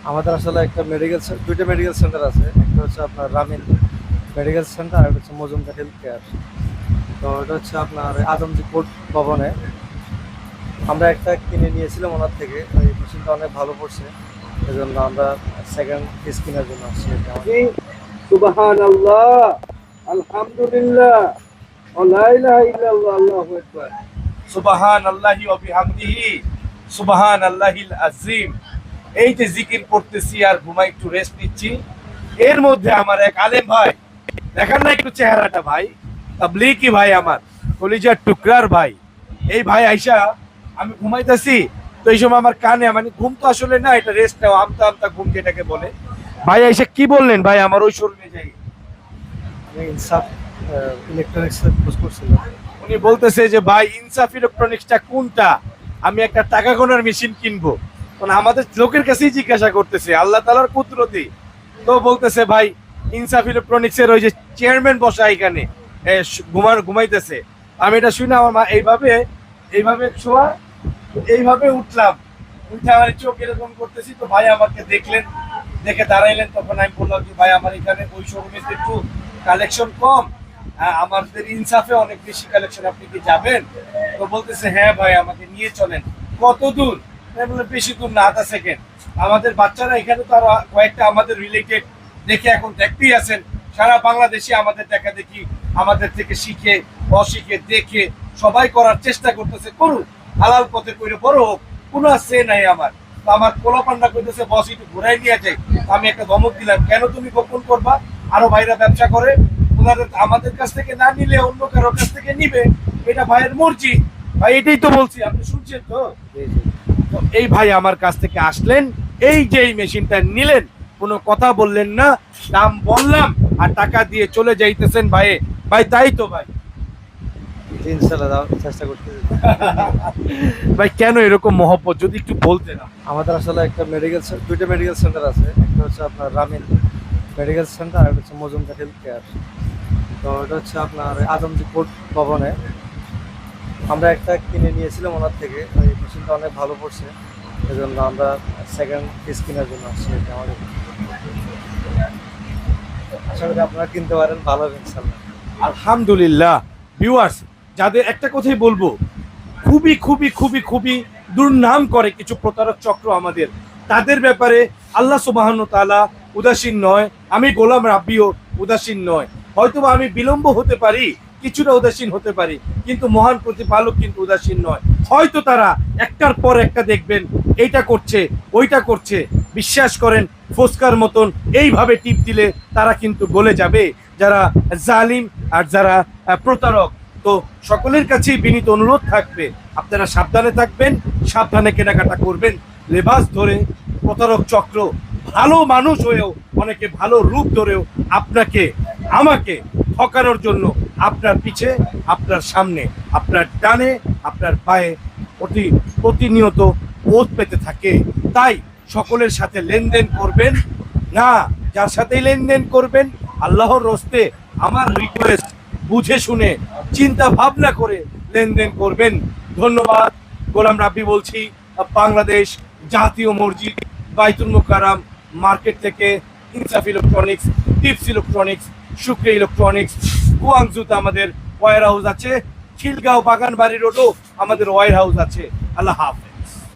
আমাদের আসলে একটা দুইটা মেডিকেল সেন্টার আছে। একটা হচ্ছে আপনার রামিন মেডিকেল সেন্টার, আর একটা হচ্ছে মজুমদার হেলথ কেয়ার। তো এটা হচ্ছে আপনার আজমজি কোর্ট ভবনে। আমরা একটা কিনে নিয়েছিলাম ওনার থেকে, ওই মেশিনটা অনেক ভালো পড়ছে, এই জন্য আমরা সেকেন্ড পিস কেনার জন্য আসছি এটা আমাদের। জি, সুবহানাল্লাহ, আলহামদুলিল্লাহ, ওয়া লা ইলাহা ইল্লাল্লাহ, আল্লাহু আকবার। সুবহানাল্লাহি ওয়া বিহামদিহি, সুবহানাল্লাহিল আযীম। এই যে জিকির করতেছি আর ঘুমাই, একটু রেস্ট নিচ্ছি, এর মধ্যে আমার এক আলেম ভাই, দেখার না একটু চেহারাটা ভাই, তাবলীগী ভাই, আমার কলিজার টুকরার ভাই, এই ভাই আইসা, আমি ঘুমাইতেছি, তো এই সময় আমার কানে, মানে ঘুম তো আসলে না, এটা রেস্ট নেওয়া, আমতা আমতা ঘুম যেটাকে বলে, ভাই আইসা কি বললেন ভাই আমার ওই শরীরে যাই, আমি ইনসাফ ইলেকট্রনিক্সের খোঁজ করছিলাম। উনি বলতেছে যে ভাই ইনসাফ ইলেকট্রনিক্সটা কোনটা, আমি একটা টাকা গোনার মেশিন কিনবো, মানে আমাদের লোকের কাছেই জিজ্ঞাসা করতেছে, আল্লাহ তাআলার কুদরতি। তো বলতেছে ভাই ইনসাফ ইলেকট্রনিক্স এর ওই যে চেয়ারম্যান বসা এখানে ঘুমাইতেছে। আমি এটা শুনে আমার মা এইভাবে এইভাবে শোয়া, এইভাবে উঠলাম, উঠে আমার চোখ এরকম করতেছি, তো ভাই আমাকে দেখলেন, দেখে দাঁড়াইলেন, তখন আমি বললাম যে ভাই আমার এখানে ওই শোরুমে একটু কালেকশন কম, আমাদের ইনসাফে অনেক বেশি কালেকশন, আপনি কি যাবেন? তো বলতেছে হ্যাঁ ভাই আমাকে নিয়ে চলেন। কত দূর? আমি বললাম বেশি দূর না, আধা সেকেন্ড। আমাদের বাচ্চারা এখানে তো আরো কয়েকটা আমাদের রিলেটেড দেখে এখন দেখতেই আছেন, সারা বাংলাদেশে আমাদের দেখা দেখি, আমাদের থেকে শিখে অশিখে দেখে সবাই করার চেষ্টা করতেছে, করুন, হালাল পথে করে বড় হোক, কোনো সে নাই আমার। তো আমার পোলাপান্ডা করতেছে বস একটু ঘুরাই নিয়ে যায়, আমি একটা ধমক দিলাম, কেন তুমি গোপন করবা? আরো ভাইরা ব্যবসা করে, ওনাদের আমাদের কাছ থেকে না নিলে অন্য কারোর কাছ থেকে নিবে, এটা ভাইয়ের মর্জি। ভাই এটাই তো বলছি, আপনি শুনছেন তো? জি জি। তো এই ভাই আমার কাছ থেকে আসলেন, এই যে এই মেশিনটা নিলেন, কোনো কথা বললেন না, দাম বললাম আর টাকা দিয়ে চলে যাইতেছেন ভাই। ভাই তাই তো ভাই? জি, ইনশাল্লাহ চেষ্টা করতেছি। ভাই কেন এরকম মহব্বত, যদি একটু বলতেন। আমাদের আসলে একটা দুইটা মেডিকেল সেন্টার আছে। একটা হচ্ছে আপনার রামিন মেডিকেল সেন্টার, আর একটা হচ্ছে মজুমদার হেলথ কেয়ার। তো এটা হচ্ছে আপনার আজমজি কোর্ট ভবনে। আমরা একটা কিনে নিয়েছিলাম ওনার থেকে, ওই মেশিনটা অনেক ভালো পড়ছে, এই জন্য আমরা সেকেন্ড পিস কেনার জন্য আসছি এটা আমাদের। আশা করি আপনারা কিনতে পারেন, ভালো হবে ইনশাল্লাহ। আলহামদুলিল্লাহ। ভিউয়ার্স, যাদের একটা কথাই বলবো, খুবই খুবই খুবই খুবই দুর্নাম করে কিছু প্রতারক চক্র আমাদের, তাদের ব্যাপারে আল্লাহ সুবহানাহু ওয়া তাআলা উদাসীন নয়, আমি গোলাম রাব্বিও উদাসীন নয়। হয়তোবা আমি বিলম্ব হতে পারি, কিছুটা উদাসীন হতে পারি, কিন্তু মহান প্রতিপালক কিন্তু উদাসীন নয়। হয়তো তারা একটার পর একটা দেখবেন এইটা করছে ওইটা করছে, বিশ্বাস করেন ফোসকার মতন এইভাবে টিপ দিলে তারা কিন্তু গলে যাবে, যারা জালিম আর যারা প্রতারক। তো সকলের কাছেই বিনীত অনুরোধ থাকবে, আপনারা সাবধানে থাকবেন, সাবধানে কেনাকাটা করবেন। লেবাস ধরে প্রতারক চক্র, ভালো মানুষ হয়েও অনেকে ভালো রূপ ধরেও আপনাকে আমাকে ঠকানোর জন্য আপনার পিছে, আপনার সামনে, আপনার ডানে, আপনার পায়ে প্রতিনিয়ত ওত পেতে থাকে। তাই সকলের সাথে লেনদেন করবেন না, যার সাথেই লেনদেন করবেন আল্লাহর রস্তে আমার রিকোয়েস্ট, বুঝে শুনে চিন্তা ভাবনা করে লেনদেন করবেন। ধন্যবাদ। গোলাম রাব্বি বলছি, বাংলাদেশ জাতীয় মসজিদ বাইতুল মোকাররম মার্কেট থেকে ইনসাফ ইলেকট্রনিক্স, টিপস ইলেকট্রনিক্স, শুক্রে ইলেকট্রনিক্স, গুয়াংজুতে আমাদের ওয়্যার হাউস আছে, খিলগাঁও বাগানবাড়ি রোডও আমাদের ওয়্যার হাউস আছে। আল্লাহ হাফেজ।